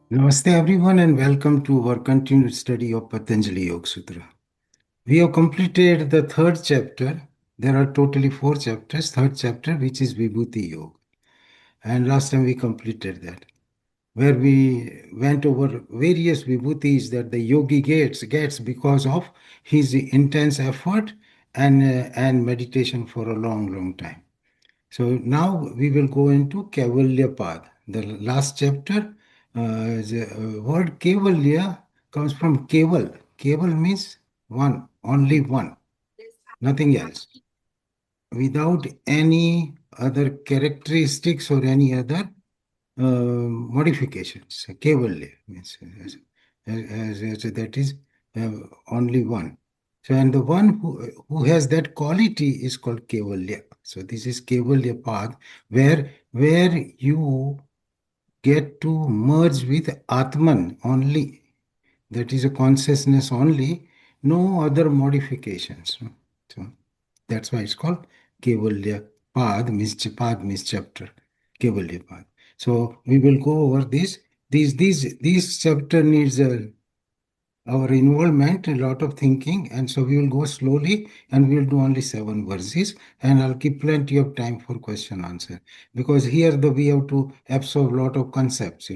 Namaste everyone and welcome to our continued study of Patanjali YogSutra. We have completed the third chapter. There are totally four chapters. Third chapter, which is Vibhuti Yoga. And last time we completed that, where we went over various vibhutis that the yogi gets because of his intense effort and meditation for a long time. So now we will go into Kaivalya Paad. The last chapter, the word Kaivalya comes from Keval. Keval means one, only one, nothing else, without any other characteristics or any other modifications. Kaivalya means that is uh, only one. So, and the one who has that quality is called Kaivalya. So, this is Kaivalya path where you get to merge with Atman only. That is a consciousness only, no other modifications. So, that's why it's called Kaivalya Paad, means chapter. Kaivalya Paad. So we will go over this. This chapter needs our involvement, a lot of thinking, and so we will go slowly and we will do only 7 verses, and I'll keep plenty of time for question answer because here we have to absorb a lot of concepts.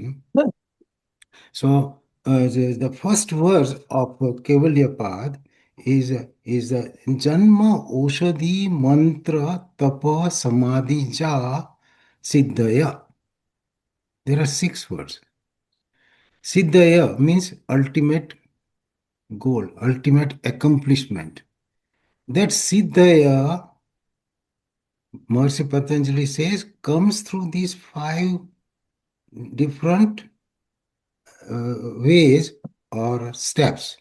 So the first verse of Kaivalya Pad is Janma Oshadhi Mantra Tapa Samadhi Ja Siddhaya. There are 6 words. Siddhaya means ultimate goal, ultimate accomplishment. That Siddhaya, Mercy Patanjali says, comes through these 5 different ways or steps,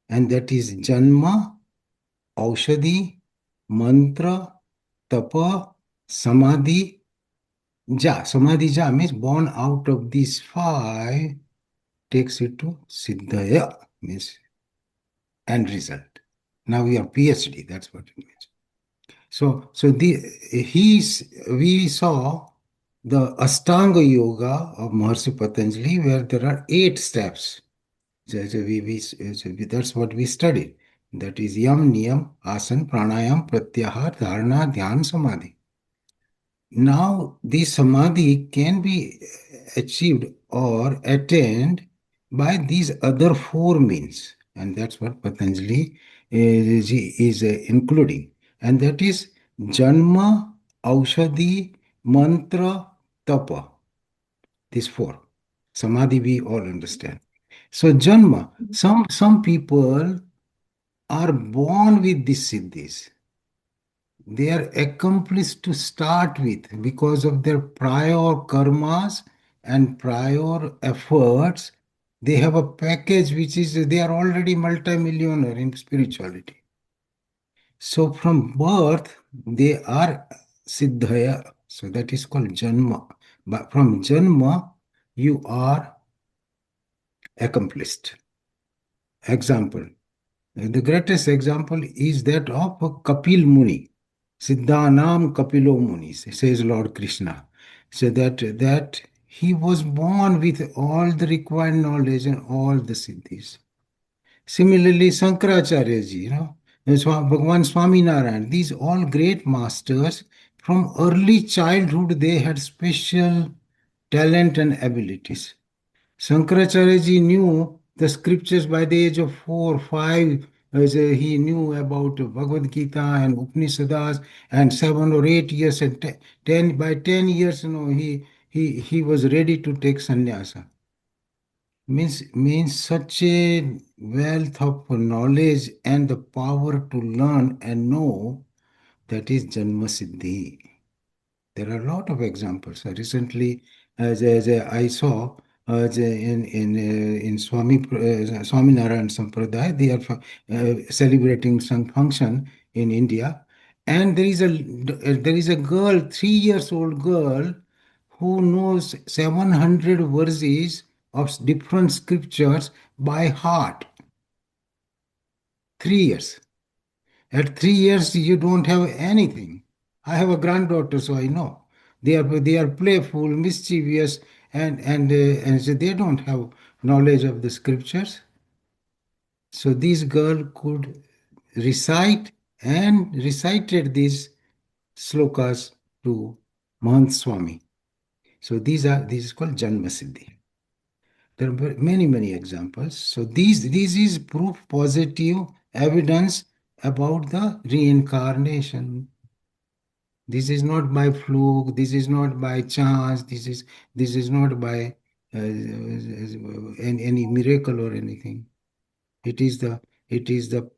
and that is Janma, Aushadhi, Mantra, Tapa, Samadhi, Ja. Samadhi Ja means born out of these 5 takes it to Siddhaya, means end result. Now we have PhD, that's what it means. So we saw the Astanga Yoga of Maharishi Patanjali, where there are 8 steps. That's what we studied. That is Yam, Niyam, Asan, Pranayam, Pratyahar, Dharana, Dhyan, Samadhi. Now, this Samadhi can be achieved or attained by these other 4 means. And that's what Patanjali is including. And that is Janma, Aushadhi, Mantra, Tapa. These 4. Samadhi we all understand. So Janma, some people are born with these siddhis. They are accomplished to start with because of their prior karmas and prior efforts. They have a package which is they are already multimillionaire in spirituality. So from birth they are siddhaya. So that is called janma. But from janma you are accomplished. Example. The greatest example is that of Kapil Muni. Siddhanam Kapilo Muni, says Lord Krishna. So that he was born with all the required knowledge and all the siddhis. Similarly, Sankaracharya ji, Bhagavan Swaminarayan, these all great masters, from early childhood, they had special talent and abilities. Shankaracharya ji knew the scriptures by the age of 4, 5. He knew about Bhagavad Gita and Upanishads, and 7 or 8 years and 10 by 10 years, he was ready to take sannyasa. Means such a wealth of knowledge and the power to learn and know, that is Janma Siddhi. There are a lot of examples. Recently, I saw in Swaminarayan Sampradaya, they are celebrating some function in India, and there is a girl, 3 years old girl, who knows 700 verses of different scriptures by heart. 3 years. At 3 years, you don't have anything. I have a granddaughter, so I know. They are playful, mischievous, and so they don't have knowledge of the scriptures. So this girl could recite and recited these slokas to Mahant Swami. So this is called Janma Siddhi. There are many examples. So this is proof positive evidence about the reincarnation. This is not by fluke. This is not by chance. This is not by any miracle or anything. It is the it is the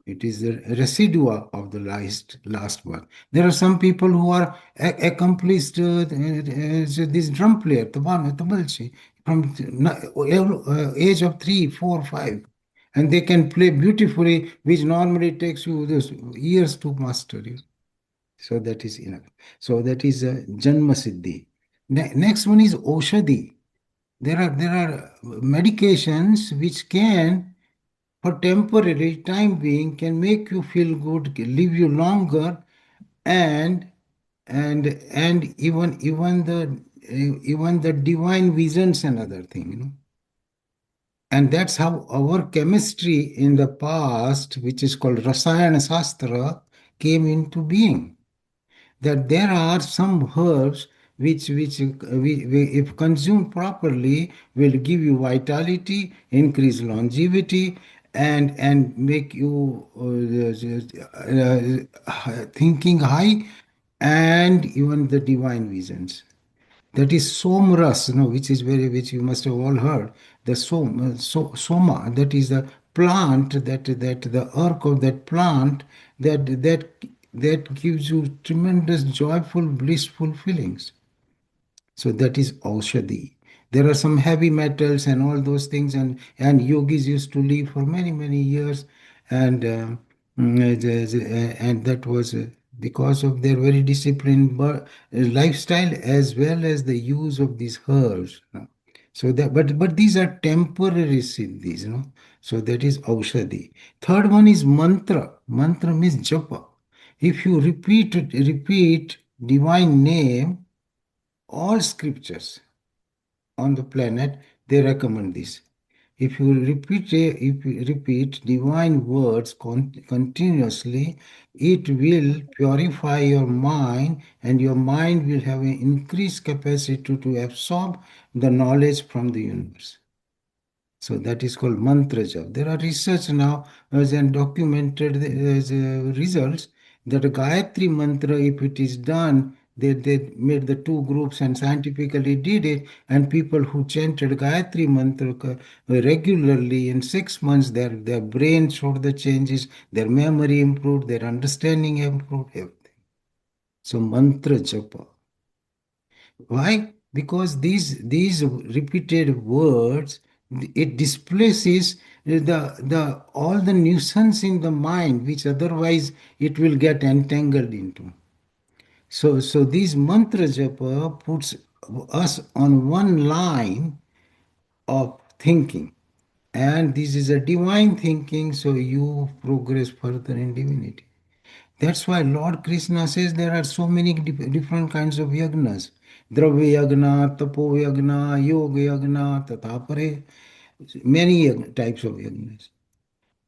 it is the residua of the last one. There are some people who are accomplished. This drum player, Tabalchi, from age of 3, 4, 5, and they can play beautifully, which normally takes you this years to master. So that is enough. So that is Janma Siddhi. Next one is Oshadi. There are medications which can, for temporary time being, can make you feel good, can live you longer, and even the divine visions and other thing. And that's how our chemistry in the past, which is called Rasayana Shastra, came into being. That there are some herbs if consumed properly, will give you vitality, increase longevity, and make you thinking high, and even the divine visions. That is somras, which you must have all heard. The soma, that is the plant, that the earth of that plant, that gives you tremendous joyful, blissful feelings. So that is Aushadhi. There are some heavy metals and all those things, and yogis used to live for many years, and and that was because of their very disciplined lifestyle, as well as the use of these herbs. So that, but these are temporary siddhis. So that is Aushadhi. Third one is mantra. Mantra means japa. If you repeat divine name, all scriptures on the planet, they recommend this. If you repeat divine words continuously, it will purify your mind, and your mind will have an increased capacity to absorb the knowledge from the universe. So that is called mantra jap. There are research now and documented results that a Gayatri mantra, if it is done, they made the two groups and scientifically did it. And people who chanted Gayatri mantra regularly, in 6 months, their brain showed the changes, their memory improved, their understanding improved, everything. So mantra japa. Why? Because these repeated words, it displaces the all the nuisance in the mind, which otherwise it will get entangled into. So these mantra japa puts us on one line of thinking, and this is a divine thinking. So you progress further in divinity. That's why Lord Krishna says there are so many different kinds of yagnas. Dravya yagna, tapo yagna, yoga yagna, tatapare. Many types of yagnas.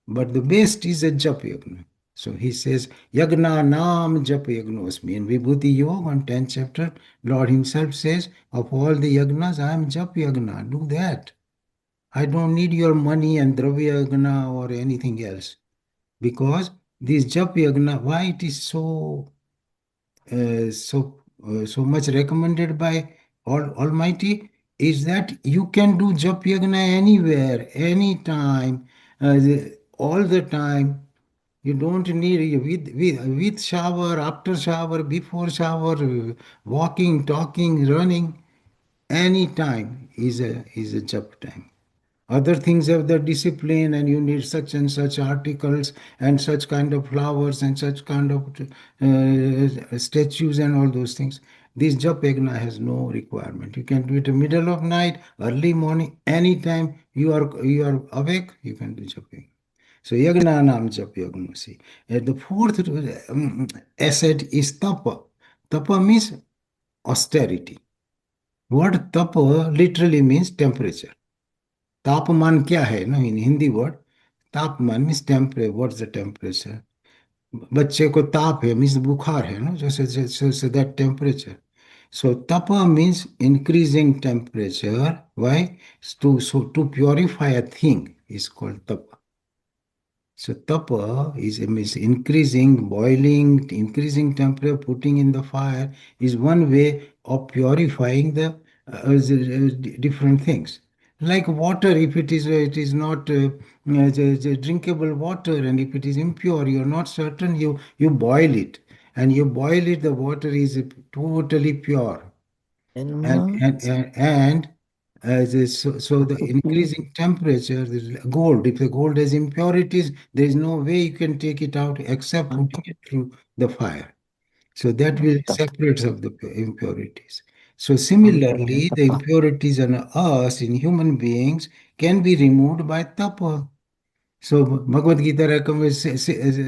But the best is a jap yagna. So he says, Yagna nam jap yagnosmi. In Vibhuti Yoga on 10th chapter, Lord himself says, of all the yagnas, I am jap yagna. Do that. I don't need your money and dravya yagna or anything else. Because this jap yagna, why it is so much recommended by Almighty, is that you can do jap yagna anywhere, anytime, all the time. You don't need with shower, after shower, before shower, walking, talking, running. Any time is a jap time. Other things have the discipline, and you need such and such articles and such kind of flowers and such kind of statues and all those things. This jap yagna has no requirement. You can do it in the middle of night, early morning, anytime you are awake, you can do jap yagna. So yagna nam jap yagna. See, the fourth asset is tapa. Tapa means austerity. Word tapa literally means temperature. तापमान क्या है ना इन Hindi word तापमान means temperature what's the temperature बच्चे को ताप है means बुखार है ना जैसे that temperature so tapa means increasing temperature why to purify a thing is called tapa. So tapa is means increasing, boiling, increasing temperature, putting in the fire is one way of purifying the different things. Like water, if it is not the drinkable water, and if it is impure, you are not certain. You boil it, and you boil it. The water is totally pure and Elma. so the increasing temperature the gold if the gold has impurities there is no way you can take it out except putting it through the fire so that will separate of the impurities so similarly the impurities on us in human beings can be removed by tapa so Bhagavad Gita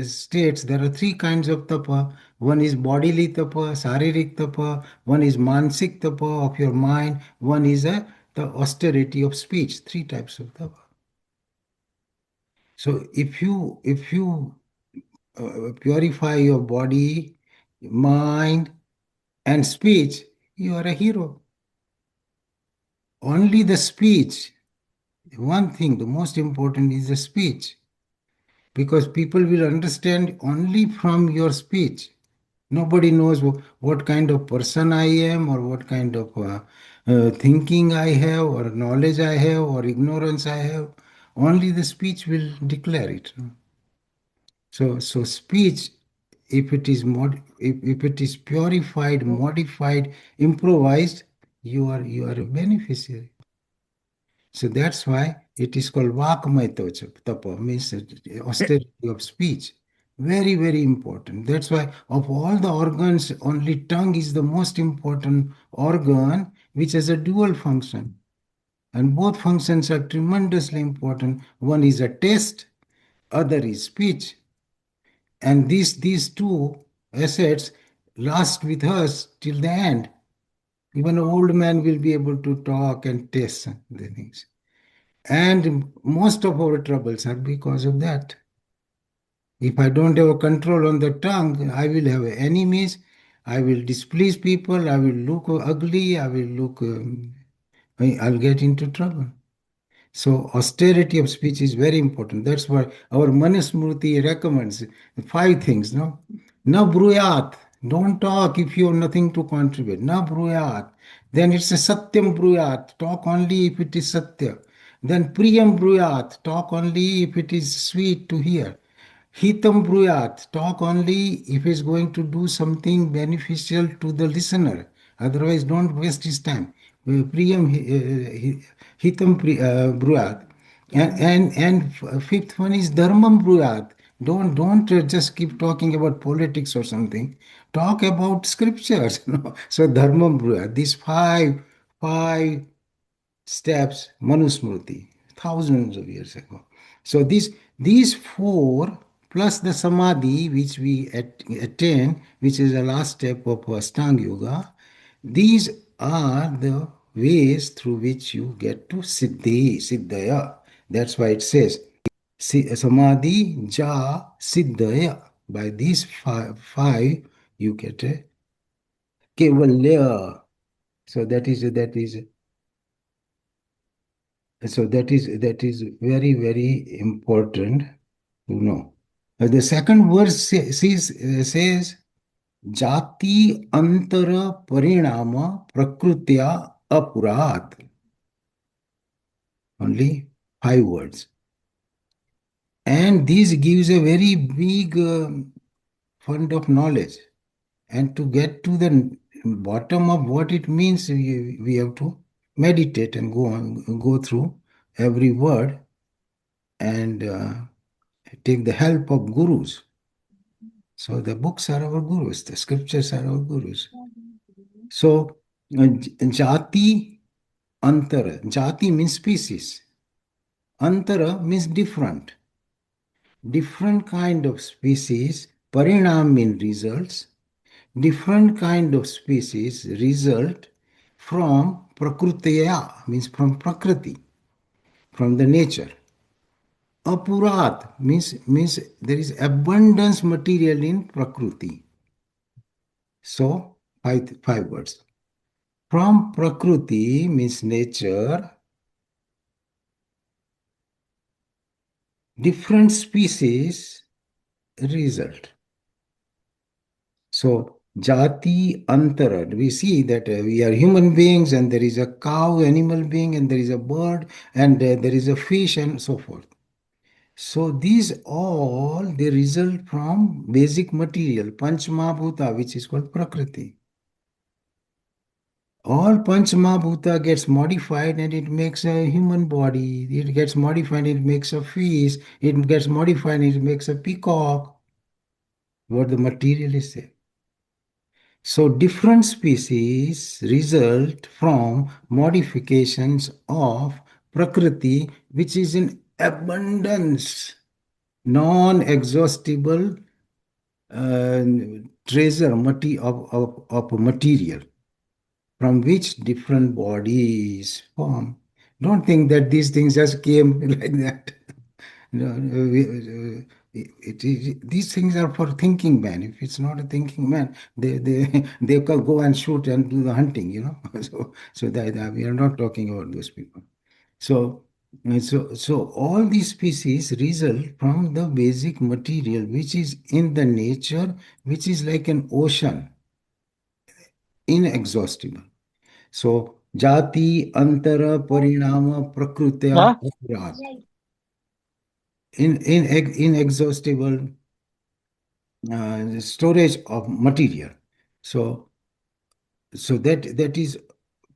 states there are three kinds of tapa. One is bodily tapa, saririk tapa. One is mansik tapa of your mind. One is the austerity of speech. Three types of tapa. So if you purify your body, mind, and speech, you are a hero. Only the speech. One thing, the most important is the speech. Because people will understand only from your speech. Nobody knows what kind of person I am or what kind of thinking I have or knowledge I have or ignorance I have. Only the speech will declare it. So speech, if it is if it is purified, modified, improvised, you are a beneficiary. So that's why it is called Vakmaita Tapa, means austerity of speech. Very, very important. That's why of all the organs, only tongue is the most important organ which has a dual function. And both functions are tremendously important. One is a taste, other is speech. And these two assets last with us till the end. Even an old man will be able to talk and taste the things. And most of our troubles are because of that. If I don't have a control on the tongue, I will have enemies. I will displease people. I will look ugly. I will look, I'll get into trouble. So austerity of speech is very important. That's why our Manusmriti recommends five things. No, na bruyat. Don't talk if you have nothing to contribute. Na bruyat. Then it's a satyam bruyat. Talk only if it is satya. Then priyam bruyat. Talk only if it is sweet to hear. Hitam bruyat, talk only if he's going to do something beneficial to the listener. Otherwise, don't waste his time. Priyam hitam bruyat. And fifth one is dharmam bruyat. Don't just keep talking about politics or something. Talk about scriptures. So dharmam bruyat. These five steps, Manusmriti, thousands of years ago. So these four plus the samadhi which we attain, which is the last step of Ashtanga Yoga, these are the ways through which you get to Siddhi, Siddhaya. That's why it says Samadhi Ja Siddhaya. By these five you get a Kaivalya. So that is very, very important to know. The second verse says Jati Antara Parinama Prakrutya Apurat. Only five words. And this gives a very big fund of knowledge. And to get to the bottom of what it means, we have to meditate and go through every word and take the help of gurus. So the books are our gurus, the scriptures are our gurus. So jati antara, jati means species, antara means different, different kind of species, parinam means results, different kind of species result from prakrutaya, means from prakriti, from the nature. Apurat means there is abundance material in prakriti. So five words. From prakriti means nature, different species result. So jati antara, we see that we are human beings and there is a cow, animal being, and there is a bird, and there is a fish, and so forth. So these all they result from basic material, Panch Mahabhuta, which is called Prakriti. All Panch Mahabhuta gets modified and it makes a human body. It gets modified, it makes a fish. It gets modified, it makes a peacock. What the material is there. So different species result from modifications of Prakriti, which is in abundance, non-exhaustible uh, treasure of material from which different bodies form. Don't think that these things just came like that. No, these things are for thinking man. If it's not a thinking man, they can go and shoot and do the hunting. So that we are not talking about those people. So so all these species result from the basic material which is in the nature, which is like an ocean, inexhaustible. So jati antara parinama prakrutya Huh? apurat, inexhaustible storage of material. So that is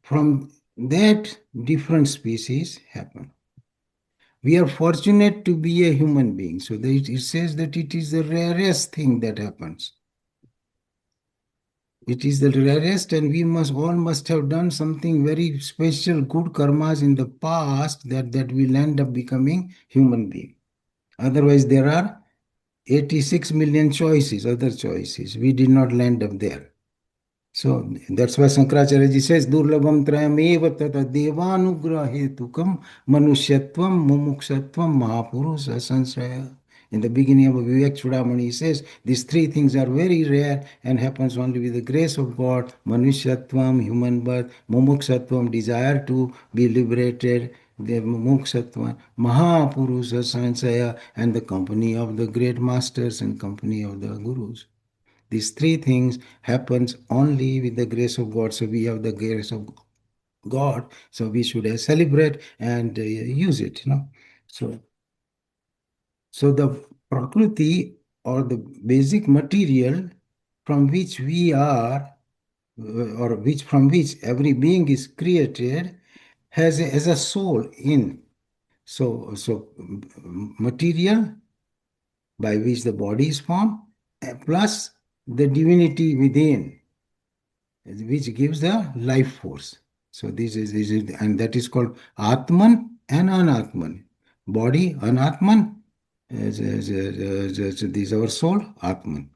from that different species happen. We are fortunate to be a human being. So it says that it is the rarest thing that happens. It is the rarest, and we must have done something very special, good karmas in the past that will end up becoming human being. Otherwise, there are 86 million choices, other choices. We did not land up there. So that's why Shankaracharya ji says, Durlabham trayameva tata devanugrahetukam manushyatvam mumukshatvam mahapurusha sansraya. In the beginning of Vivek Chudamani, he says, these three things are very rare and happens only with the grace of God. Manushyatvam, human birth, mumukshatvam, desire to be liberated, the mumukshatvam, mahapurusha sansaya, and the company of the great masters and company of the gurus. These three things happens only with the grace of God. So we have the grace of God. So we should celebrate and use it. So, so the Prakriti or the basic material from which we are, or which from which every being is created, has a soul in. So material by which the body is formed, plus the divinity within, which gives the life force. So this is, and that is called Atman and Anatman. Body, Anatman, is our soul, Atman.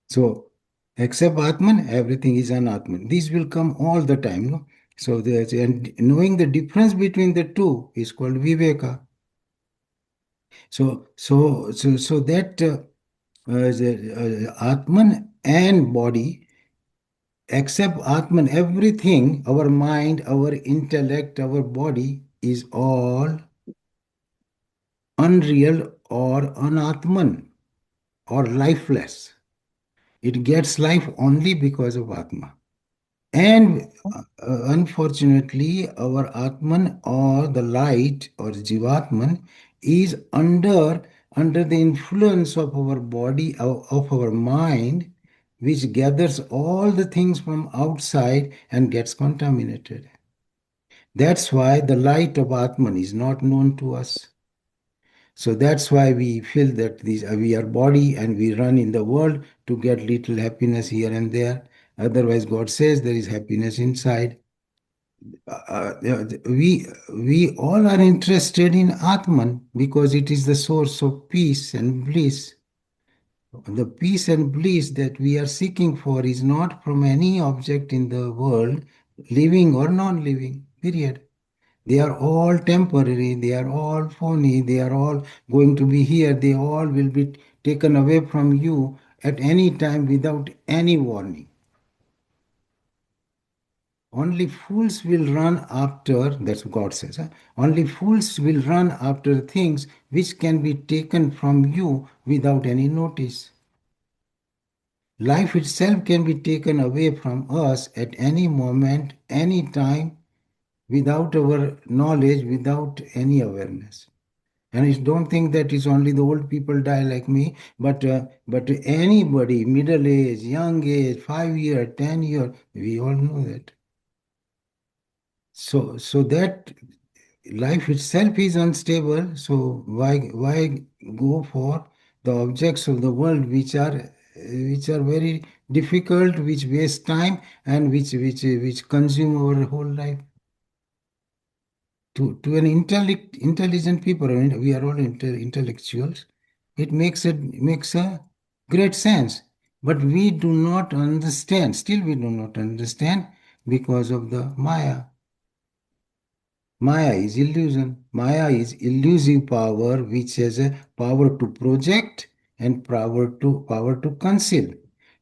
So, except Atman, everything is Anatman. This will come all the time. No? So, and knowing the difference between the two is called Viveka. So that Atman and body, except Atman, everything, our mind, our intellect, our body is all unreal or anatman or lifeless. It gets life only because of Atma. And unfortunately, our Atman or the light or Jivatman is under the influence of our body, of our mind, which gathers all the things from outside and gets contaminated. That's why the light of Atman is not known to us. So that's why we feel that we are body and we run in the world to get little happiness here and there. Otherwise, God says there is happiness inside. We all are interested in Atman because it is the source of peace and bliss. The peace and bliss that we are seeking for is not from any object in the world, living or non-living, period. They are all temporary, they are all phony, they are all going to be here, they all will be taken away from you at any time without any warning. Only fools will run after, that's what God says, huh? Only fools will run after things which can be taken from you without any notice. Life itself can be taken away from us at any moment, any time, without our knowledge, without any awareness. And I don't think that it's only the old people die like me, but anybody, middle age, young age, 5 year, 10 year, we all know that. So that life itself is unstable. So why go for the objects of the world which are very difficult, which waste time, and which consume our whole life? To an intelligent people, I mean, we are all intellectuals, it makes a great sense. But we do not understand. Still, we do not understand because of the Maya. Maya is illusion. Maya is elusive power, which has a power to project and power to conceal.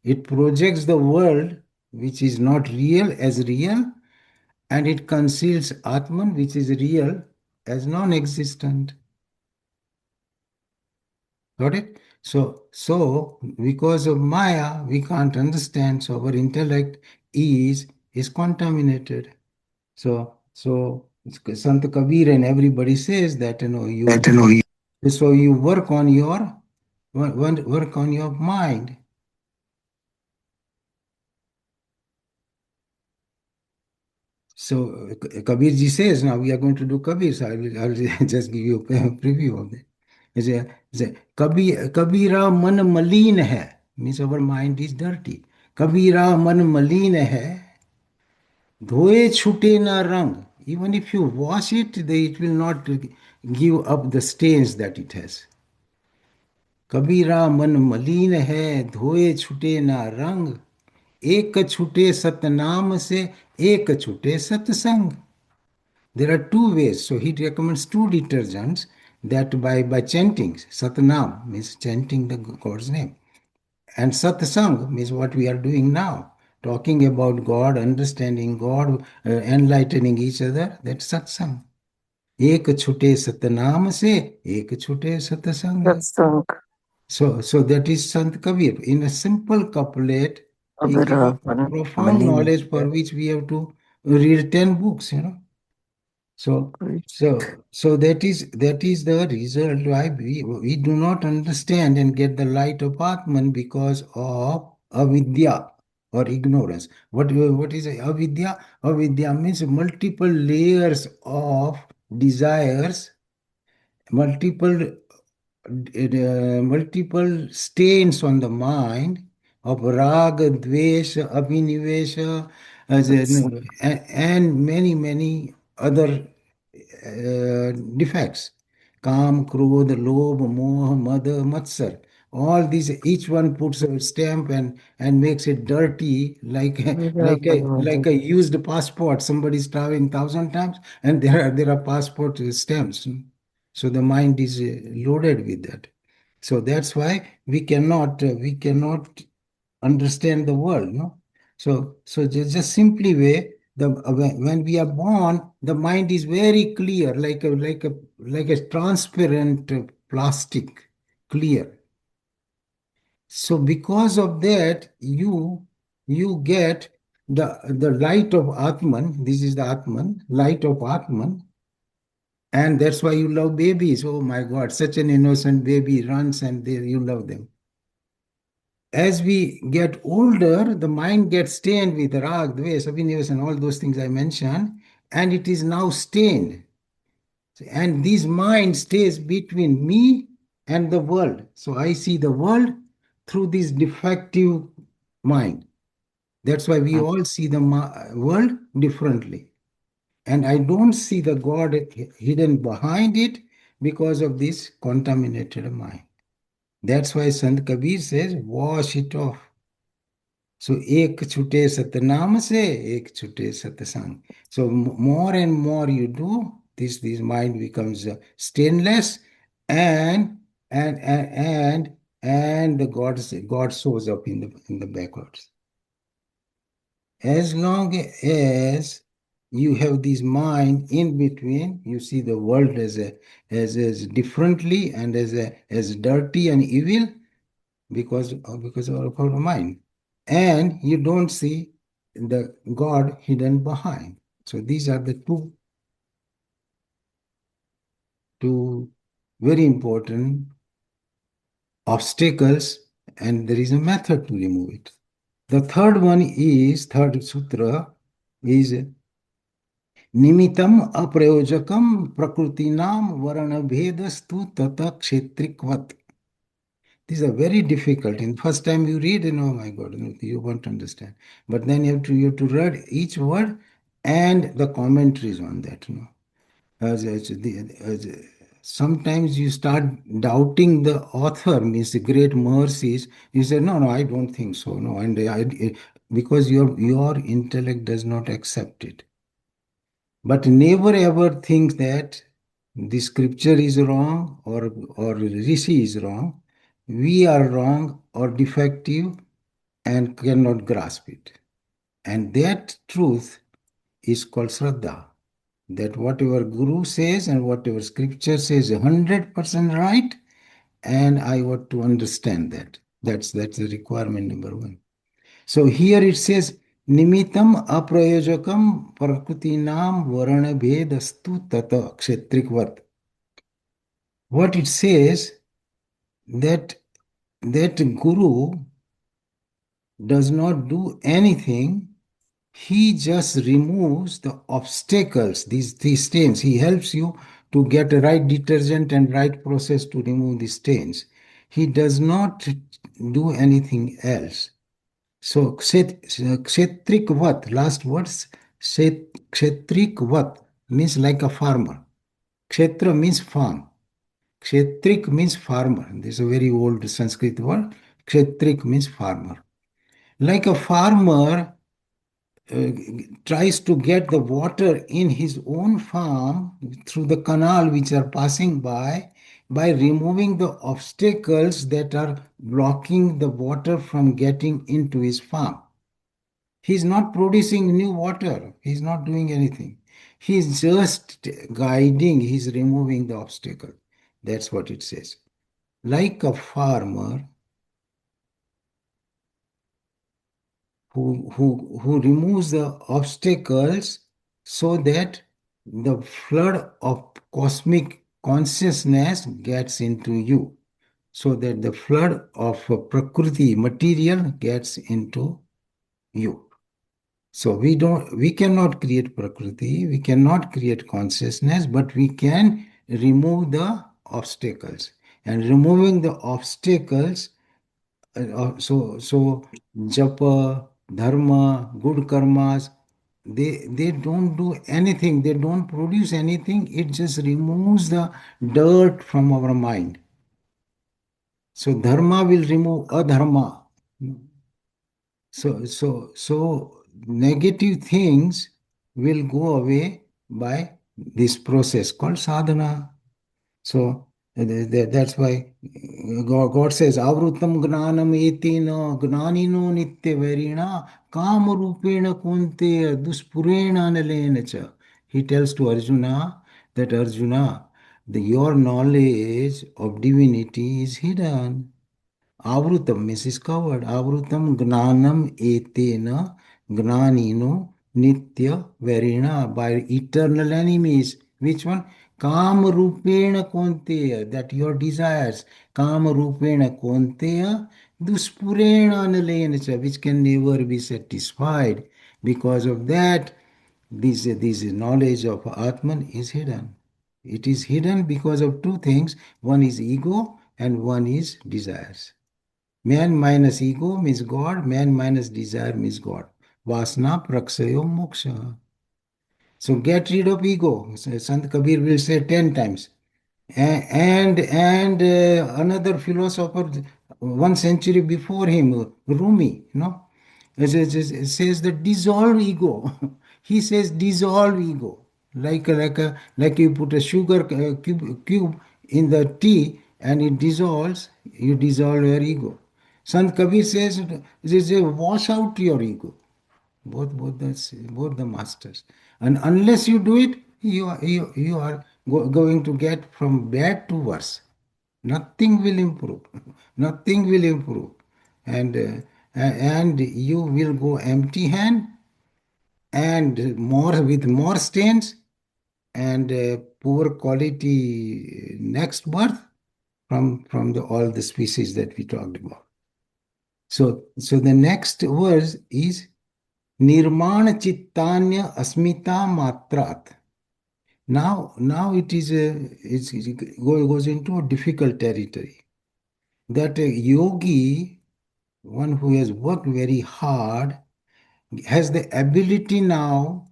It projects the world which is not real as real, and it conceals Atman, which is real, as non-existent. Got it? So because of Maya, we can't understand. So our intellect is contaminated. So Sant Kabir and everybody says that you work on your work on your mind. So Kabir ji says, now we are going to do Kabir. So I will just give you a preview of that. Kabira man maleen hai, means our mind is dirty. Kabira man maleen hai, dhoye chute na rang. Even if you wash it, it will not give up the stains that it has. कबीरा मन मलिन है धोए छुटे ना रंग एक छुटे सतनाम से एक छुटे सत्संग. There are two ways. So he recommends two detergents that by chanting Satnam means chanting the God's name. And Satsang means what we are doing now. Talking about God, understanding God, enlightening each other. That's Satsang. एक छुटे सतनाम से एक छुटे सत्संग. That's so So that is Sant Kabir. In a simple couplet, he gives other profound Malin. knowledge for which we have to read 10 books. So, Great. so that is the result why we do not understand and get the light of Atman because of avidya or ignorance. What is avidya? Avidya means multiple layers of desires, multiple multiple stains on the mind of raga, dvesha, abhinivesha, That's and many other defects. Kam, krodh, lobh, moh, mad, matsar. All these, each one puts a stamp and makes it dirty, like like a used passport. Somebody's traveling 1,000 times, and there are passport stamps. So the mind is loaded with that. So that's why we cannot understand the world. No. So just simply way when we are born, the mind is very clear, like a transparent plastic, clear. So because of that, you get the light of Atman. This is the Atman, light of Atman. And that's why you love babies. Oh my God, such an innocent baby runs and you love them. As we get older, the mind gets stained with rag, dvesh, abhinivas, and all those things I mentioned, and it is now stained. And this mind stays between me and the world. So I see the world through this defective mind. That's why we all see the world differently. And I don't see the God hidden behind it because of this contaminated mind. That's why Sant Kabir says, wash it off. So ek chute satnam se ek chute satsang. So more and more you do, this mind becomes stainless, and and the God shows up in the backwards. As long as you have this mind in between, you see the world as differently and as dirty and evil because of our mind, and you don't see the God hidden behind. So these are the two very important obstacles, and there is a method to remove it. The third sutra is निमित्तम अप्रयोजकम प्रकृतिनाम वर्ण भेदस्तु तत क्षेत्रिकवत. These are very difficult. In first time you read, and oh my God, you won't understand. But then you have to read each word and the commentaries on that. Sometimes you start doubting the author, means the great mercies. You say, no, I don't think so. No, and because your intellect does not accept it. But never ever think that the scripture is wrong or Rishi is wrong. We are wrong or defective and cannot grasp it. And that truth is called Shraddha. That whatever Guru says and whatever scripture says is 100% right, and I want to understand that. That's the requirement number one. So here it says, Nimitam aprayojakam prakutinam varana vedastu tata kshetrikvat. What it says, that Guru does not do anything. He just removes the obstacles, these stains. He helps you to get a right detergent and right process to remove the stains. He does not do anything else. So, kshetrikvat, last words, kshetrikvat means like a farmer. Kshetra means farm. Kshetrik means farmer. This is a very old Sanskrit word. Kshetrik means farmer. Like a farmer uh, tries to get the water in his own farm through the canal which are passing by removing the obstacles that are blocking the water from getting into his farm. He's not producing new water. He's not doing anything. He's just guiding, he's removing the obstacle. That's what it says. Like a farmer who removes the obstacles so that the flood of cosmic consciousness gets into you, so that the flood of prakriti material gets into you. So we cannot create prakriti, we cannot create consciousness, but we can remove the obstacles. And removing the obstacles, so japa, dharma, good karmas, they don't do anything, they don't produce anything, it just removes the dirt from our mind. So dharma will remove adharma. So negative things will go away by this process called sadhana. So that's why God says, Avrutam gnanam etina gnanino nitya verina kam rupena kunte duspurena analena cha. He tells to Arjuna that Arjuna, your knowledge of divinity is hidden. Avrutam means is covered. Avrutam gnanam etena gnanino nitya verina, by eternal enemies. Which one? Kama rupena konteya, that your desires. Kama rupena konteya duspurena analena, which can never be satisfied. Because of that, this knowledge of Atman is hidden. It is hidden because of two things. One is ego and one is desires. Man minus ego means God, man minus desire means God. Vasna praksayo moksha. So get rid of ego. So Sant Kabir will say 10 times. And another philosopher, 1 century before him, Rumi, It says the dissolve ego. He says dissolve ego. Like you put a sugar cube in the tea and it dissolves, you dissolve your ego. Sant Kabir says, wash out your ego. Both the masters. And unless you do it, you are going to get from bad to worse. Nothing will improve. Nothing will improve. And you will go empty hand and more with more stains and poor quality next birth from all the species that we talked about. So the next verse is Nirmana Chittanya Asmita Matrat. Now it goes into a difficult territory. That a yogi, one who has worked very hard, has the ability now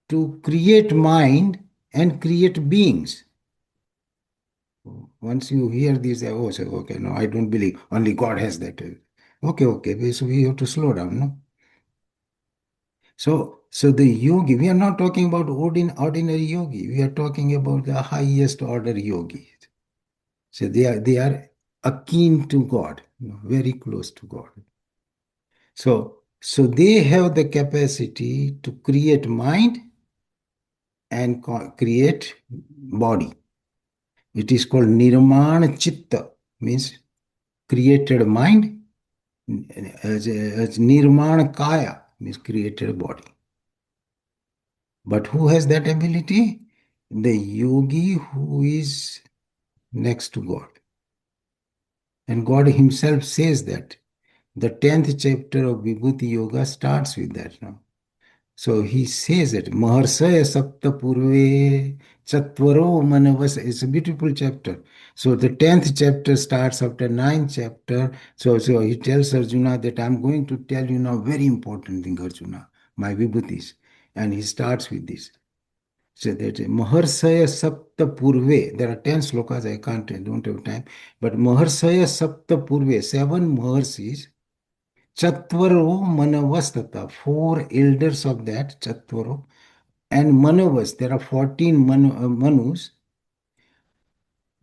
to create mind and create beings. Once you hear this, oh, say, okay, no, I don't believe. Only God has that. Okay, so we have to slow down, no? So the yogi, we are not talking about ordinary yogi. We are talking about the highest order yogi. So they are akin to God, very close to God. So they have the capacity to create mind and create body. It is called Nirmana Chitta, means created mind, as Nirmana Kaya, means created body. But who has that ability? The yogi who is next to God. And God Himself says that. The 10th chapter of Vibhuti Yoga starts with that now. So he says it, Maharsaya Sapta Purve Chatvaro Manavas. It's a beautiful chapter. So the 10th chapter starts after 9th chapter. So he tells Arjuna that I'm going to tell you now very important thing, Arjuna, my Vibhutis. And he starts with this. So that Maharsaya Sapta Purve, there are 10 slokas, I don't have time, but Maharsaya Sapta Purve, 7 Maharsis, Chatvaro Manavastata, 4 elders of that, Chatvaro, and Manavas, there are 14 Manus,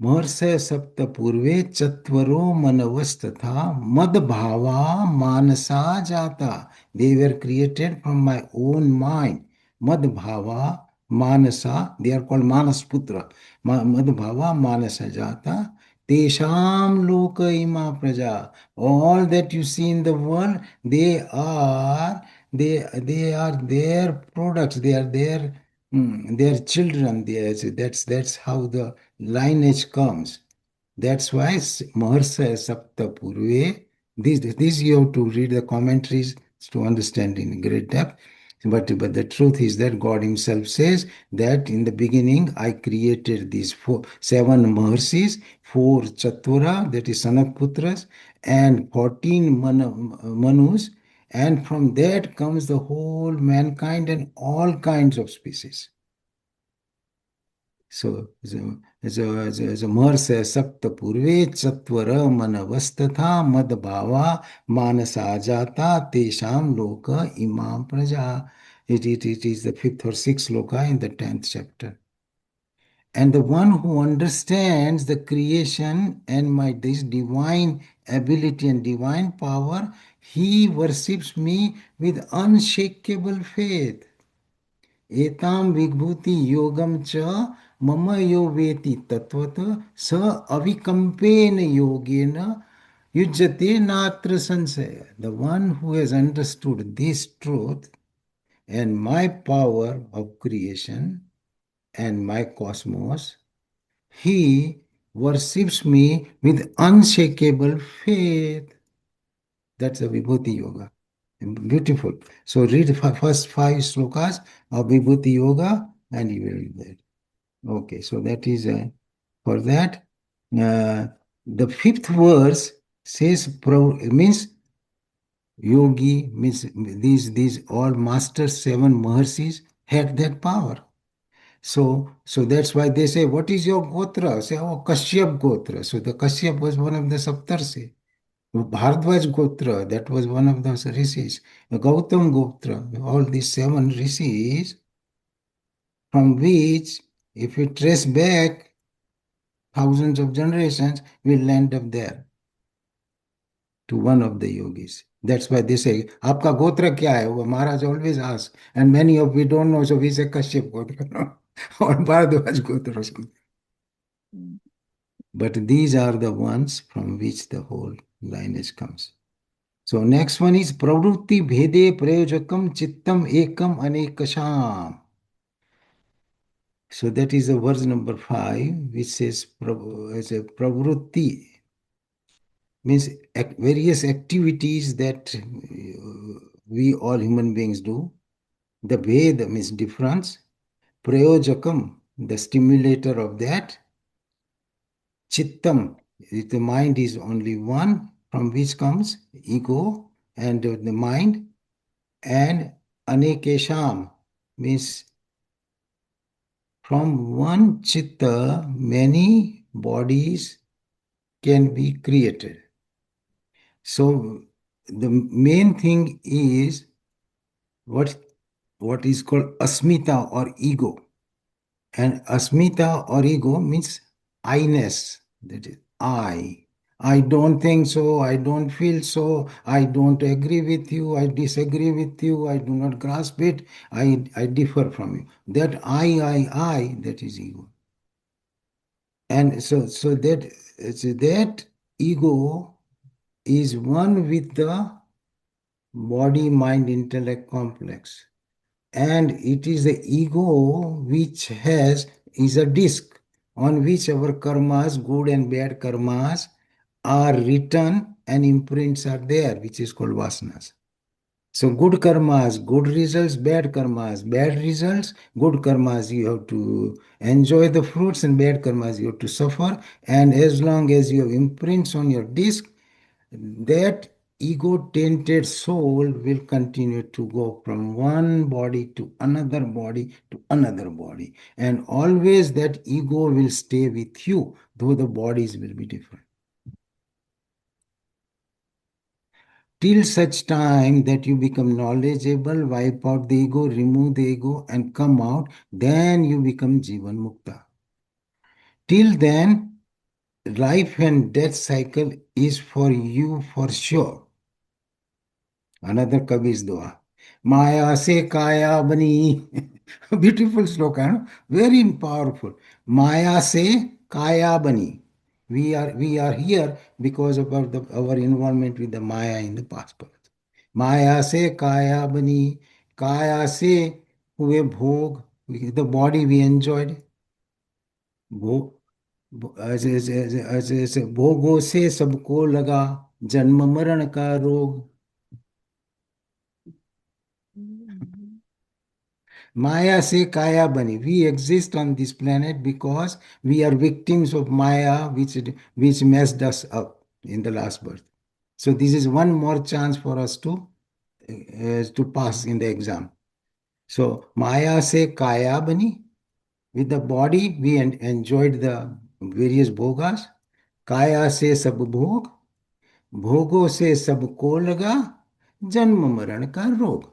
महर्षय सप्त पूर्वे चत्वरो मनवस्तथा मद भावा मानसा जाता. They were created from my own mind. Mad bhava manasa, they are called manas putra. Mad bhava manasa jata. Tesham loka ima praja. All that you see in the world, they are their products. They are their children. That's how the lineage comes. That's why Maharsa Sapta Purve, this you have to read the commentaries to understand in great depth. But the truth is that God Himself says that in the beginning I created these 7 Maharsis, 4 Chatura, that is Sanak Putras, and 14 Manus, and from that comes the whole mankind and all kinds of species. So Mahर्षय सप्त पूर्वे चत्वर मनवस्तथा मद भावा मानसा जाता तेषाम लोक imam praja. It is the 5th or 6th sloka in the 10th chapter. And the one who understands the creation and this divine ability and divine power, he worships me with unshakable faith. एताम विभूति योगम च मम यो वेति तत्वत स अविकम्पेन योगेन युज्यते नात्र संशय. The one who has understood this truth and my power of creation and my cosmos, he worships me with unshakable faith. That's a Vibhuti Yoga. Beautiful. So read the first 5 slokas of Vibhuti Yoga and you will read that. Okay, so that is for that. The 5th verse says, means yogi, means these all masters, 7 Maharshis had that power. So that's why they say, what is your gotra? Say, oh, Kashyap gotra. So the Kashyap was one of the Saptarshi. Bharadwaj Gotra, that was one of those rishis. Gautam Gotra, all these seven rishis, from which, if you trace back thousands of generations, will end up there to one of the yogis. That's why they say, "Aapka gotra kya hai?" वो Maharaj always asks, and many of we don't know, so we say Kashyap gotra, no? Or Bharadwaj gotra or something. But these are the ones from which the whole lineage comes. So next one is pravrutti bhede prayojakam chittam ekam anekasham. So that is the verse number 5, which says as a pravrutti means various activities that we all human beings do. The bhed means difference. Prayojakam, the stimulator of that. Chittam, the mind is only one, from which comes ego and the mind. And anekesham means from one chitta, many bodies can be created. So the main thing is what, what is called asmita or ego. And asmita or ego means I-ness. That is I. I don't think so. I don't feel so. I don't agree with you. I disagree with you. I do not grasp it. I differ from you. That I, that is ego. And so that ego is one with the body, mind, intellect complex. And it is the ego which is a disk on which our karmas, good and bad karmas, are written and imprints are there, which is called vasanas. So good karmas, good results, bad karmas, bad results, good karmas, you have to enjoy the fruits, and bad karmas, you have to suffer. And as long as you have imprints on your disk, that ego tainted soul will continue to go from one body to another body to another body. And always that ego will stay with you, though the bodies will be different. Till such time that you become knowledgeable, wipe out the ego, remove the ego, and come out, then you become Jivan Mukta. Till then, life and death cycle is for you for sure. Another Kabir's dua. Maya se kaya bani. Beautiful sloka, no? Very powerful. Maya se kaya bani. We are here because of our involvement with the Maya in the past. Maya se kaya bani. Kaya se हुए भोग. The body we enjoyed. भोग ऐसे भोगों से सबको लगा जन्म मरण का रोग. Maya se kaya bani. We exist on this planet because we are victims of Maya, which messed us up in the last birth. So this is one more chance for us to pass in the exam. So Maya se kaya bani. With the body, we enjoyed the various bhogas. Kaya se sab bhog. भोगों से सबको लगा जन्म मरण का रोग.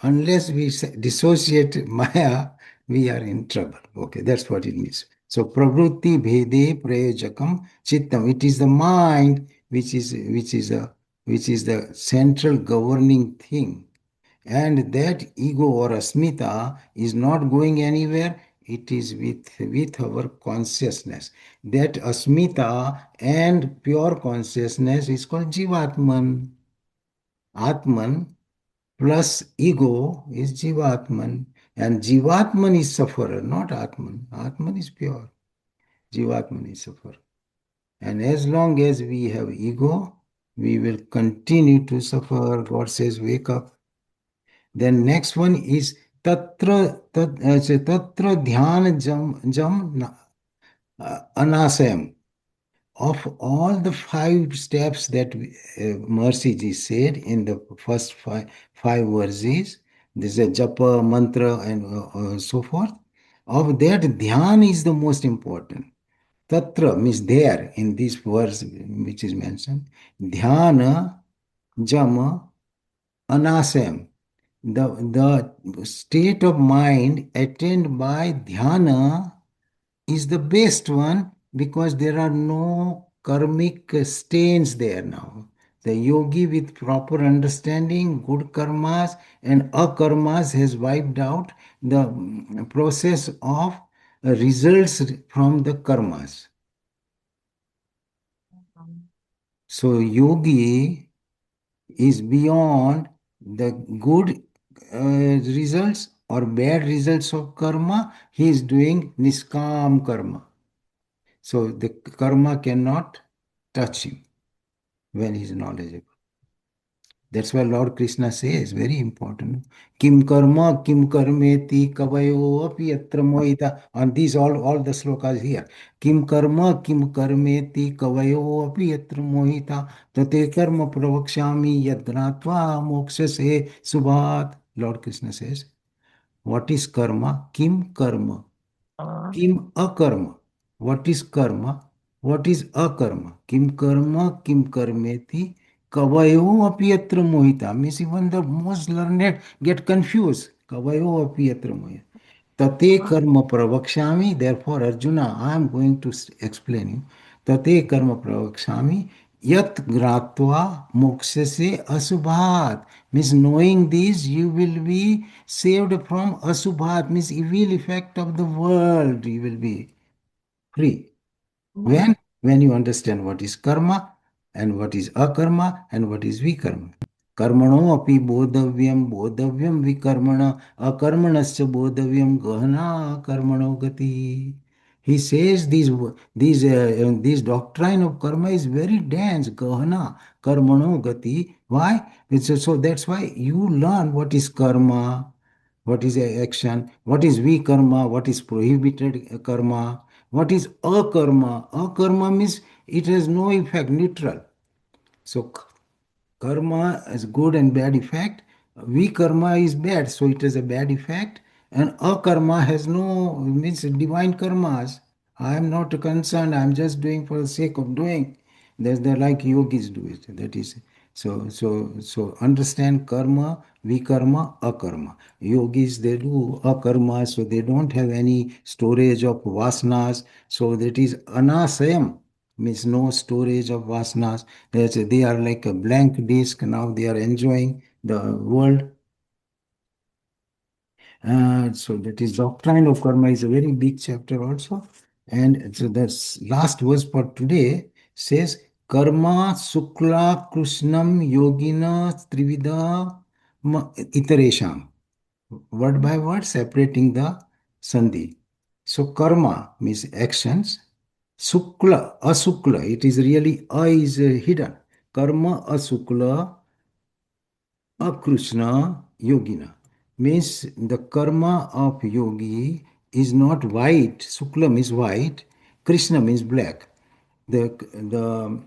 Unless we dissociate Maya, we are in trouble. Okay, that's what it means. So pravrutti bhede prayojakam chittam. It is the mind which is the central governing thing. And that ego or asmita is not going anywhere. It is with our consciousness. That asmita and pure consciousness is called Jivatman. Atman plus ego is Jivatman. And Jivatman is sufferer, not Atman. Atman is pure. Jivatman is sufferer. And as long as we have ego, we will continue to suffer. God says, wake up. Then next one is tatra dhyan anasayam. Of all the 5 steps that Mercy ji said in the first five verses, this is a japa, mantra, and so forth. Of that, dhyan is the most important. Tatra means there in this verse which is mentioned. Dhyana jama anasam. The state of mind attained by dhyana is the best one because there are no karmic stains there now. The yogi with proper understanding, good karmas and akarmas has wiped out the process of results from the karmas. So yogi is beyond the good results or bad results of karma. He is doing niskam karma. So the karma cannot touch him when he is knowledgeable. That's why Lord Krishna says, very important. Kim karma, kim karmeti, kavayo api yatra mohita. On these all the slokas here. Kim karma, kim karmeti, kavayo api yatra mohita. Tate karma pravakshami yadnatva moksha se subhat. Lord Krishna says, what is karma? Kim karma. Kim akarma. What is karma? What is akarma? Kim karma, kim karmeti, kavayo api yatra mohita. Means even the most learned get confused. Kavayo api yatra mohita. Tate karma pravakshami. Therefore, Arjuna, I am going to explain you. Tate karma pravakshami. Yat gratva mokshase asubhat. Means knowing this, you will be saved from asubhat. Means evil effect of the world. You will be free. When you understand what is karma and what is akarma and what is vikarma. Karmano api bodhavyam vikarmana akarmanasya bodhavyam gahana karmano gati. He says this doctrine of karma is very dense, gahana karmano gati. Why? So that's why you learn what is karma, what is action, what is vikarma, what is prohibited karma, what is akarma. Akarma means it has no effect, neutral. So karma is good and bad effect. Vikarma is bad, so it has a bad effect. And akarma has no, means divine karmas. I am not concerned, I am just doing for the sake of doing. That's the like yogis do it. That is so understand karma, vikarma, akarma. Yogis they do akarma, so they don't have any storage of vasanas. So that is anasayam, means no storage of vasanas. They are like a blank disk. Now they are enjoying the world. So that is doctrine of karma is a very big chapter also. And so the last verse for today says karma sukla krishnam yogina trivida iteresham. Word by word separating the sandhi. So karma means actions. Sukla, asukla, it is really a is hidden. Karma asukla akrishna yogina means the karma of yogi is not white. Sukla means white. Krishna means black. The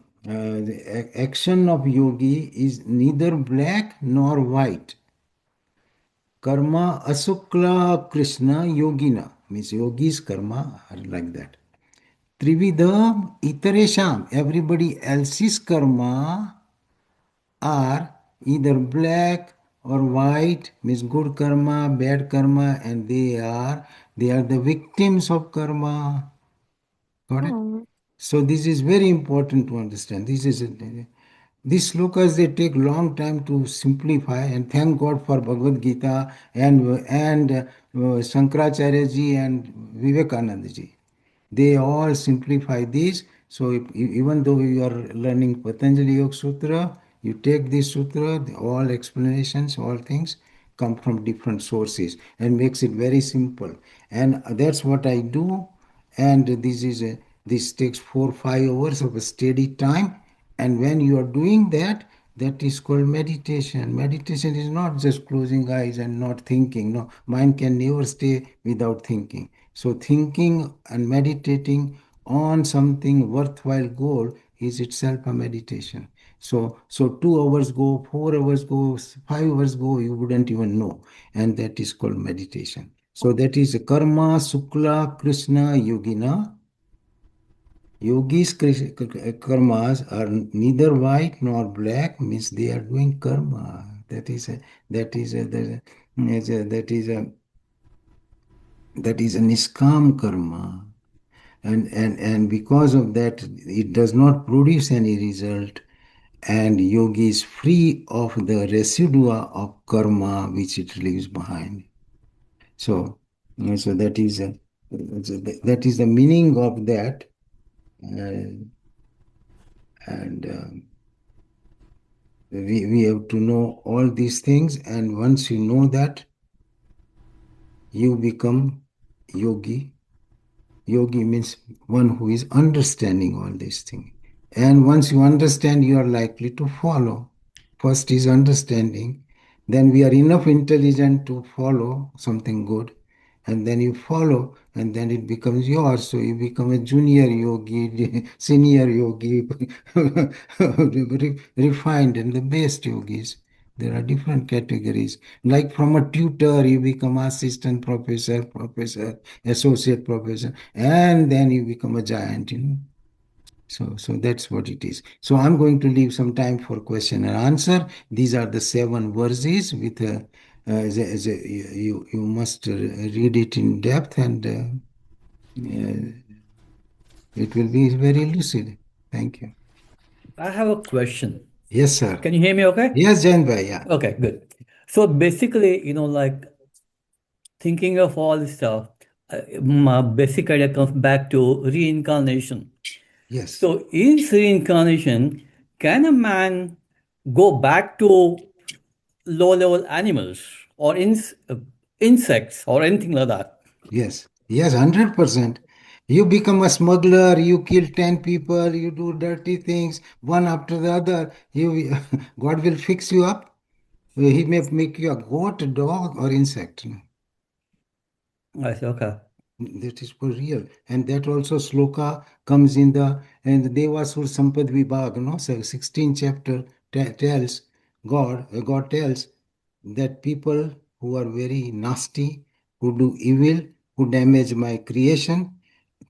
action of yogi is neither black nor white. Karma asukla Krishna yogina means yogis karma are like that. Trividha itaresham, everybody else's karma are either black or white, means good karma, bad karma, and they are the victims of karma. Got it? So this is very important to understand. These slokas they take long time to simplify, and thank God for Bhagavad Gita and Shankaracharya ji and Vivekananda ji. They all simplify this. So even though you are learning Patanjali YogSutra, you take this sutra, all explanations, all things come from different sources and makes it very simple. And that's what I do. And this takes 4 5 hours of a steady time. And when you are doing that, that is called meditation. Meditation is not just closing eyes and not thinking. No, mind can never stay without thinking. So thinking and meditating on something worthwhile goal is itself a meditation. So 2 hours go, 4 hours go, 5 hours go, you wouldn't even know. And that is called meditation. So that is karma, sukla, krishna, yogina. Yogis' karmas are neither white nor black, means they are doing karma. That is a, that is a niskam karma. And because of that, it does not produce any result. And yogi is free of the residua of karma which it leaves behind. So, so that is the meaning of that. Uh, and we have to know all these things. And once you know that, you become yogi. Yogi means one who is understanding all these things. And once you understand, you are likely to follow. First is understanding, then we are enough intelligent to follow something good, and then you follow, and then it becomes yours. So you become a junior yogi, senior yogi, refined, and the best yogis. There are different categories. Like from a tutor, you become assistant professor, professor, associate professor, and then you become a giant. So that's what it is. So I'm going to leave some time for question and answer. These are the seven verses with you must read it in depth, and it will be very lucid. Thank you. I have a question. Yes, sir. Can you hear me okay? Yes, Jain bhai. Yeah. Okay, good. So basically, like thinking of all this stuff, my basic idea comes back to reincarnation. Yes. So in reincarnation, can a man go back to low-level animals or insects or anything like that? Yes. Yes. 100%. You become a smuggler. You kill 10 people. You do dirty things one after the other. You God will fix you up. He may make you a goat, dog, or insect. I say, okay. That is for real. And that also sloka comes in the and Devasur Sampad Vibhag, no? So 16th chapter tells God tells that people who are very nasty, who do evil, who damage my creation,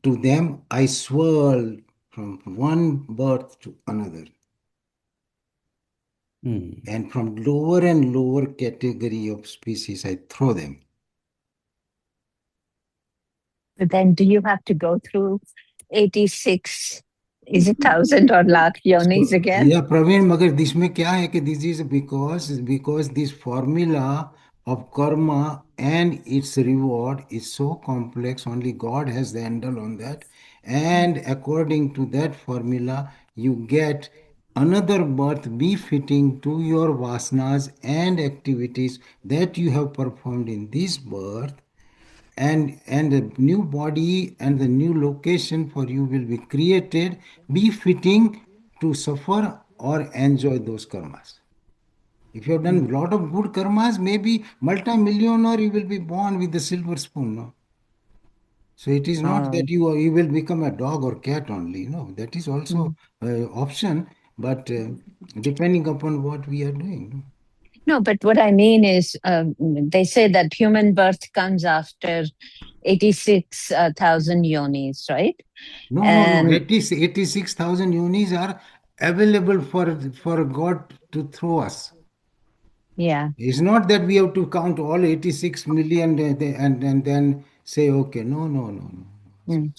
to them I swirl from one birth to another. Hmm. And from lower and lower category of species, I throw them. But then do you have to go through 86, is it 1,000 or lakh yonis So, again? yeah, Praveen, मगर इसमें क्या है कि this is because this formula of karma and its reward is so complex. Only God has the handle on that, and according to that formula, you get another birth befitting to your vasanas and activities that you have performed in this birth, and a new body and the new location for you will be created befitting to suffer or enjoy those karmas. If you have done a lot of good karmas, maybe multi-millionaire, you will be born with a silver spoon. No? So it is not that Oh. you will become a dog or cat only. No, that is also Mm. option, but depending upon what we are doing. No? No, but what I mean is, they say that human birth comes after 86,000 yonis, right? No. And 86,000 unis are available for God to throw us. yeah. It's not that we have to count all 86 million and then say, okay, no. Mm,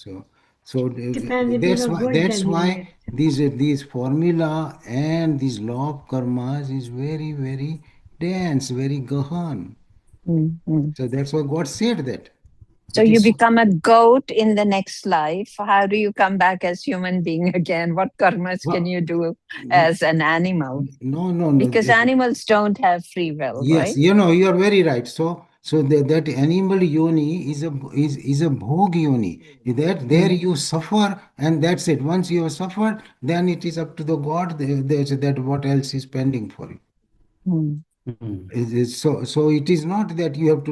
That's why Depends if you're a good candidate. these formula and this law of karmas is very, very dense, very gahan. mm, mm. So that's why God said that. So It you is become a goat in the next life. How do you come back as human being again? What karmas can well, you do as an animal? no. Because animals don't have free will, Yes, right? you are very right. So that animal yoni is a bhog yoni. That there Mm, you suffer, and that's it. Once you have suffered, then it is up to the God. That what else is pending for you. mm, Hmm. So it is not that you have to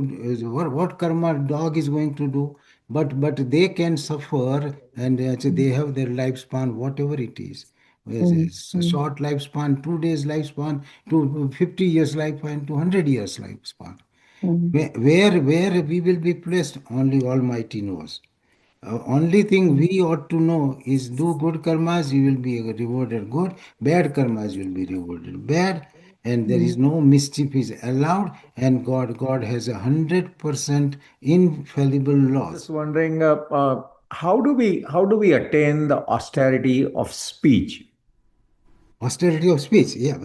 what karma dog is going to do, but they can suffer, and mm, they have their lifespan, whatever it is. mm, It's a mm, short lifespan, 2 days lifespan, to 50 years lifespan, to 100 years lifespan. mm, Where we will be placed, only Almighty knows. Only thing we ought to know is do good karmas, you will be rewarded good. Bad karmas, you will be rewarded bad. And there is mm, no mischief is allowed. And God has 100% infallible Just laws. wondering, how do we attain the austerity of speech? Austerity of speech, yeah,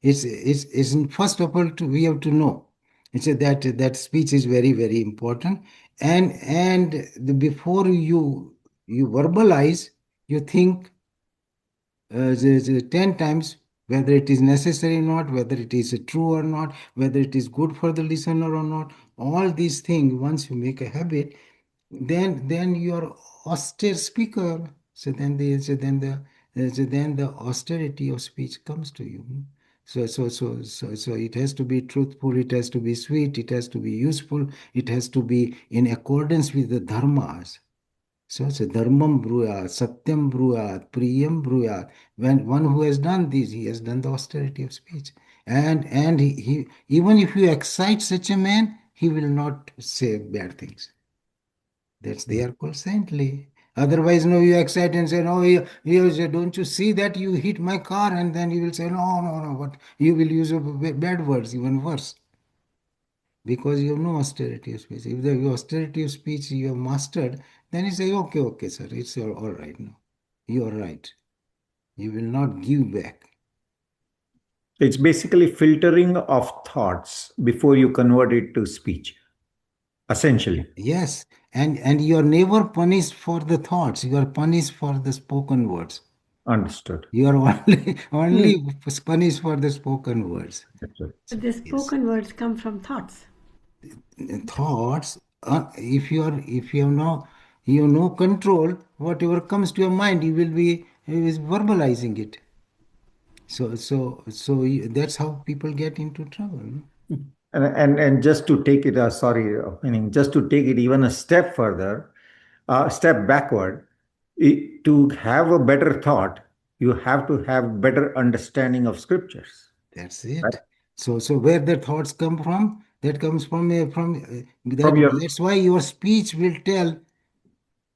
it's first of all to we have to know. It's that speech is very very important, and before you verbalize, you think 10 times whether it is necessary or not, whether it is true or not, whether it is good for the listener or not. All these things, once you make a habit, then you're austere speaker. So then the austerity of speech comes to you. So it has to be truthful, it has to be sweet, it has to be useful, it has to be in accordance with the dharmas. So dharmam bruyat, satyam bruyat, priyam bruyat. When one who has done this, he has done the austerity of speech. And he even if you excite such a man, he will not say bad things. That's they are called saintly. Otherwise, no, you excite and say, no, don't you see that you hit my car? And then you will say, no, no, no, but you will use bad words, even worse, because you have no austerity of speech. If the austerity of speech you have mastered, then you say, okay, okay, sir, it's all right now. You are right. You will not give back. It's basically filtering of thoughts before you convert it to speech, essentially. Yes, and you are never punished for the thoughts. You are punished for the spoken words. Understood. You are only Hmm. only punished for the spoken words. That's right. But the Yes, spoken words come from thoughts. thoughts. If you have no control, whatever comes to your mind, you will be is verbalizing it. So that's how people get into trouble. No? And just to take it, meaning just to take it even a step further, step backward, to have a better thought, you have to have better understanding of scriptures. That's Right? it. So where the thoughts come from? That comes from From that. your That's why your speech will tell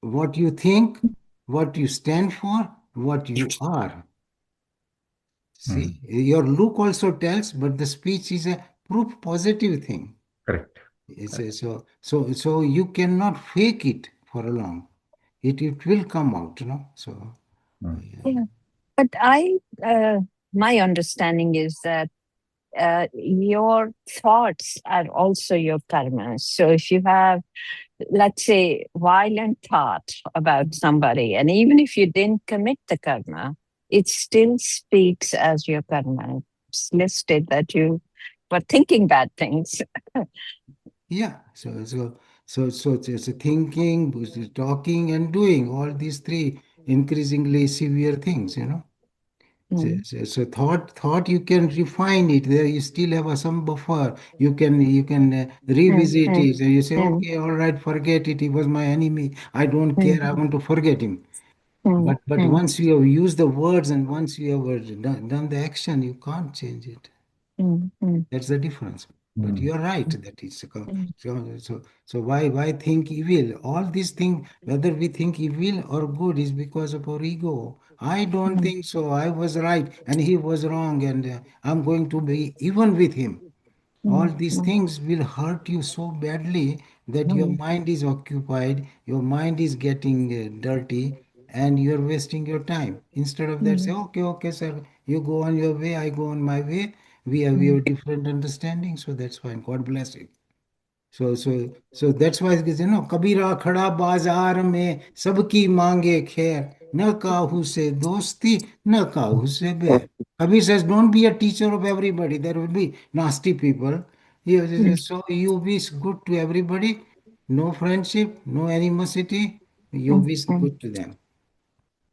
what you think, what you stand for, what you are. Hmm, See, your look also tells, but the speech is a proof positive thing. correct. So you cannot fake it for a long. It will come out, you know. So Hmm. yeah. But my understanding is that your thoughts are also your karmas. So if you have, let's say, violent thought about somebody, and even if you didn't commit the karma, it still speaks as your karma. It's listed that you were thinking bad things. yeah, so it's a thinking, it's talking, and doing all these three increasingly severe things, you know. So, Mm, so thought you can refine it. There you still have some buffer. You can mm, revisit mm, it. And you say, mm, okay, all right, forget it. He was my enemy. I don't care. I mm, want to forget him. mm, But mm, once you have used the words and once you have done the action, you can't change it. mm, mm, That's the difference. But Hmm. you're right that it's mm, so why think evil? All these things, whether we think evil or good, is because of our ego. I don't mm, think so. I was right and he was wrong, and I'm going to be even with him. All mm, these mm, things will hurt you so badly that your mm, mind is occupied, your mind is getting dirty, and you're wasting your time. Instead of that, say, mm, okay, okay, sir, you go on your way, I go on my way. We have different understanding, so that's fine. God bless you. So that's why it is, कबीरा खड़ा बाजार में सबकी मांगे खैर न काहू से दोस्ती न काहू से बैर. Kabir says, don't be a teacher of everybody. There will be nasty people. mm, So you be good to everybody. No friendship, no animosity. You mm, be mm. good to them.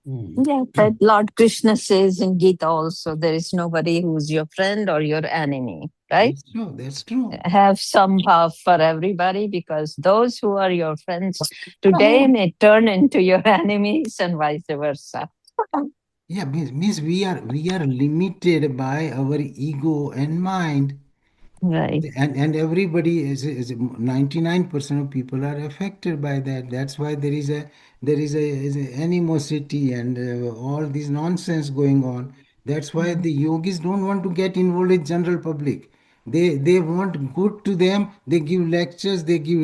Mm. Yeah, but Lord Krishna says in Gita also, there is nobody who's your friend or your enemy, right? That's true. That's true. Have some love for everybody, because those who are your friends today may turn into your enemies and vice versa. Yeah, means we are limited by our ego and mind. Right. And everybody is 99% of people are affected by that. That's why there is a animosity and all this nonsense going on. That's why the yogis don't want to get involved with general public. They want good to them. They give lectures, they give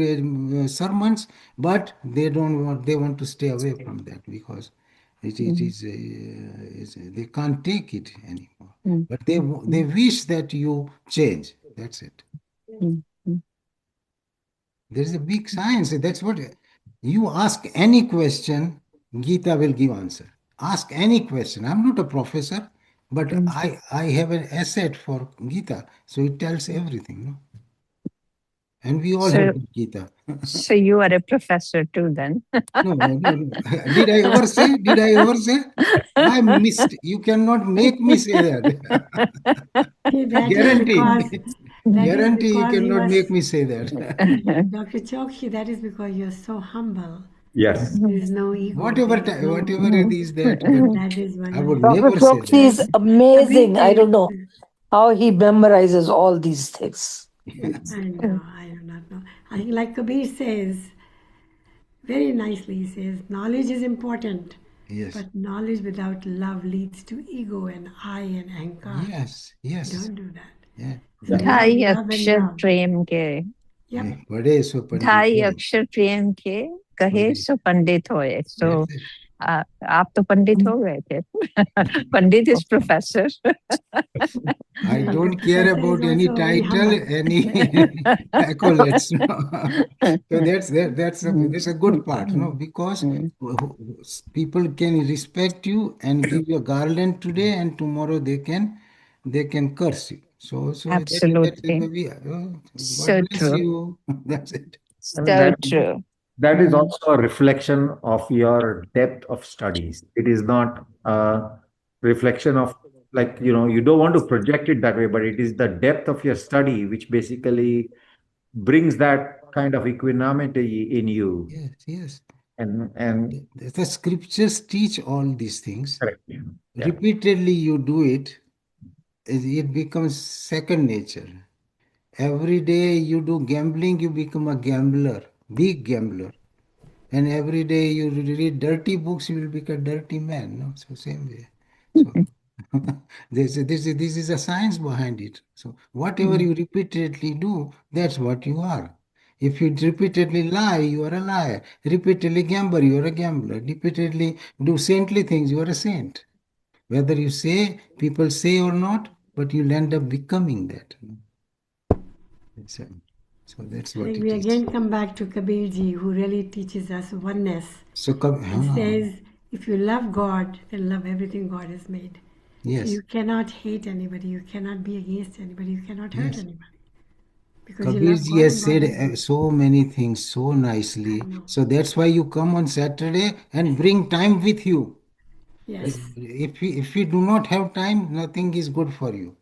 sermons, but they want to stay away from that because it Mm, is they can't take it anymore. mm, But mm, they mm, wish that you change. That's it. mm, mm, There's a big science. That's what you ask any question, Gita will give answer. Ask any question. I'm not a professor, but mm. I have an asset for Gita, so it tells everything. No? And we all have So, good Gita. so you are a professor too, then? No, no, no. Did I ever say? Did I ever say? I missed. You cannot make me say that. See, that is Guarantee. because that is Guarantee you because you cannot are make me say that. Dr. Chokshi, that is because you're so humble. Yes. There is no ego. Whatever, There is no. whatever it is that, but That is one I of would the Dr. never reasons. say Chokshi that. is Like Kabir amazing. I don't know says, how he memorizes all these things. I know, I do not know. I think, like Kabir says, very nicely, he says, knowledge is important, Yes, but knowledge without love leads to ego and I and ahankar. yes, yes. Don't do that. Yeah. So Yeah. love, ढाई love, and अक्षर love. प्रेम के Yep. पढ़े सो पंडित ढाई होए अक्षर प्रेम के कहे पंडित सो पंडित होए. So That's it. आप तो पंडित हो गए थे. पंडित is professor. I And the don't care professor is about any also very title, humble. any accolades. So that's a good part, no? Because people can respect you and give you a garland today, and tomorrow they can curse you. So that's Absolutely. maybe God So bless true. you. That's it. So true. That is Mm. also a reflection of your depth of studies. It is not a reflection of, like, you don't want to project it that way, but it is the depth of your study which basically brings that kind of equanimity in you. Yes, yes. And The scriptures teach all these things. correct. Yeah. Repeatedly, you do it, it becomes second nature. Every day you do gambling, you become a gambler, big gambler. And every day you read dirty books, you will become a dirty man. No, so same way. So this is a science behind it. So whatever you repeatedly do, that's what you are. If you repeatedly lie, you are a liar. Repeatedly gamble, you are a gambler. Repeatedly do saintly things, you are a saint. Whether you say, people say or not, but you'll end up becoming that. So, so that's I what think we it is. again come back to Kabirji, who really teaches us oneness So, and says, if you love God, then love everything God has made. So yes, you cannot hate anybody, you cannot be against anybody, you cannot hurt yes. anybody because you Kabir love ji God has and God said loves you. so many things so I nicely. know. So that's why you come on Saturday and bring time with you. Yes. If we do not have time, nothing is good for you.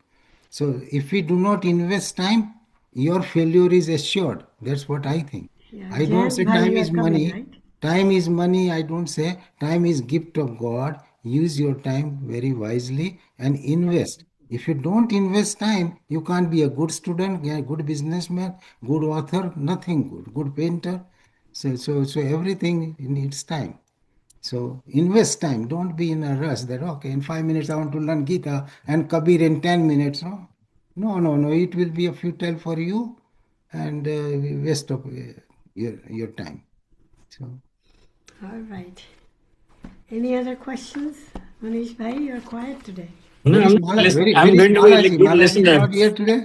So if we do not invest time, your failure is assured. That's what I think. Yeah. I don't Jayant say Bhai, time you are is coming, money. right? Time is money. I don't say time is gift of God. Use your time very wisely and invest. If you don't invest time, you can't be a good student, a good businessman, good author, nothing good, good painter. So everything needs time. So invest time. Don't be in a rush that, okay, in 5 minutes I want to learn Gita and Kabir in 10 minutes. No, no, no, no. It will be a futile for you and waste of your time. So All right. Any other questions? Manish Bhai, you're quiet today. No, where is I'm Mala? listen. Where I'm is going to be a Malaji? good Malaji is listener. not here today?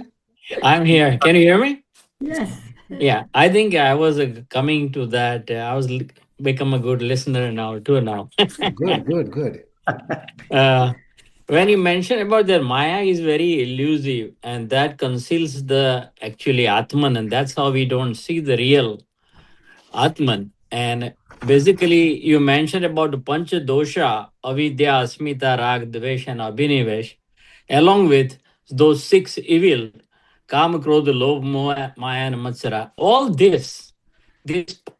I'm here. Can you hear me? Yes. Yeah, I think I was coming to that. I was become a good listener now too now. Good, good, good. uh, when you mention about that Maya is very elusive and that conceals the actually Atman, and that's how we don't see the real Atman. And basically, you mentioned about the Pancha Dosha, Avidya, Asmita, Rag, Dvesh, and Abhinivesh, along with those six evil, Kama, Krodha, Lobh, Moha, Maya, and Matsara. All this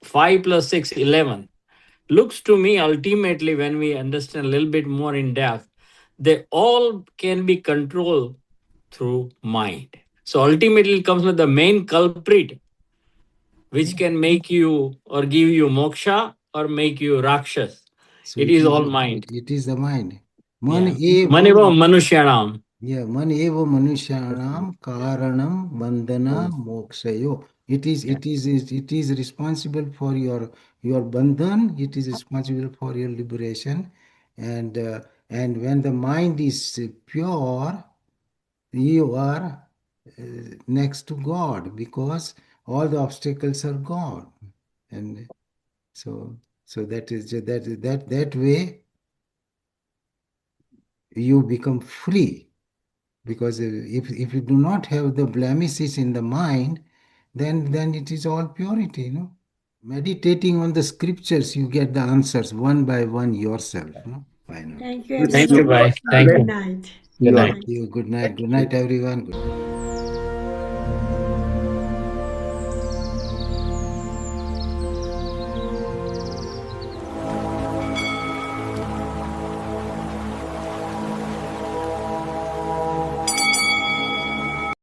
5 plus 6, 11, looks to me ultimately when we understand a little bit more in depth, they all can be controlled through mind. So ultimately it comes with the main culprit, which can make you or give you moksha or make you rakshas. So It is all mind. it is the mind. Man Yeah. eva, Maniva manushyanam. yeah, man eva manushyanam karanam bandhana mokshayo. It is responsible for your bandhan. It is responsible for your liberation, and when the mind is pure, you are next to God, because all the obstacles are gone. And so that way you become free, because if you do not have the blemishes in the mind, then it is all purity, meditating on the scriptures, you get the answers one by one yourself, why not? Thank you, We'll see Thank you you, everyone. all bye. Thank Good you. Sunday. night. See Good you all. night. Thanks. Good night, everyone. Good night.